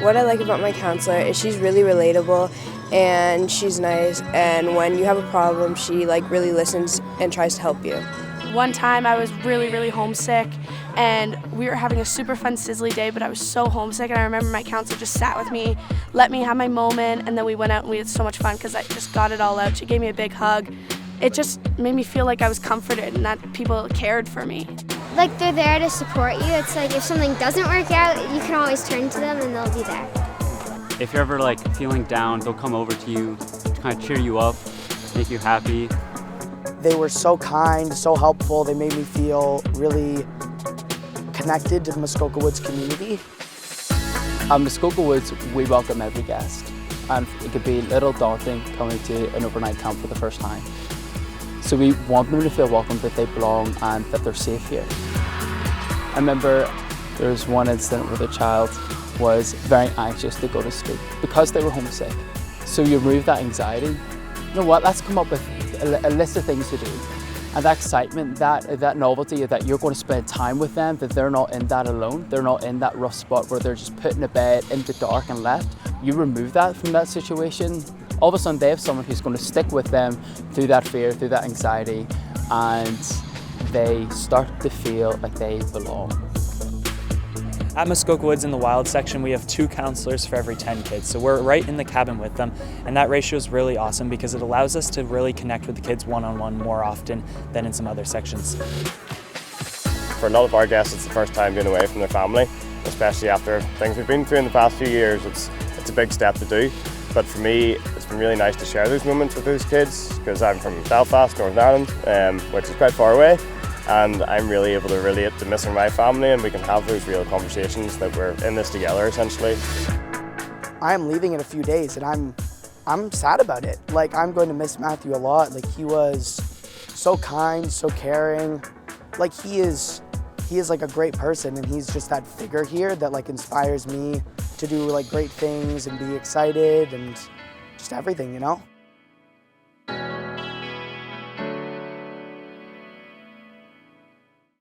What I like about my counselor is she's really relatable and she's nice, and when you have a problem, she really listens and tries to help you. One time I was really homesick and we were having a super fun sizzly day, but I was so homesick, and I remember my counselor just sat with me, let me have my moment, and then we went out and we had so much fun because I just got it all out. She gave me a big hug. It just made me feel like I was comforted and that people cared for me. Like they're there to support you. It's like if something doesn't work out, you can always turn to them and they'll be there. If you're ever feeling down, they'll come over to you to kind of cheer you up, make you happy. They were so kind, so helpful. They made me feel really connected to the Muskoka Woods community. At Muskoka Woods, we welcome every guest, and it could be a little daunting coming to an overnight camp for the first time. So we want them to feel welcome, that they belong and that they're safe here. I remember there was one incident where the child was very anxious to go to school because they were homesick. So you remove that anxiety. You know what, let's come up with a list of things to do. And that excitement, that novelty that you're going to spend time with them, that they're not in that alone, they're not in that rough spot where they're just put in a bed in the dark and left. You remove that from that situation, all of a sudden they have someone who's going to stick with them through that fear, through that anxiety, and they start to feel like they belong. At Muskoka Woods in the Wild section, we have 2 counselors for every 10 kids. So we're right in the cabin with them, and that ratio is really awesome because it allows us to really connect with the kids one-on-one more often than in some other sections. For a lot of our guests, it's the first time being away from their family, especially after things we've been through in the past few years. It's a big step to do, but for me, it's been really nice to share those moments with those kids because I'm from Belfast, Northern Ireland, which is quite far away. And I'm really able to relate to missing my family, and we can have those real conversations that we're in this together, essentially. I am leaving in a few days, and I'm sad about it. I'm going to miss Matthew a lot. He was so kind, so caring. He is a great person, and he's just that figure here that inspires me to do great things and be excited and just everything, you know?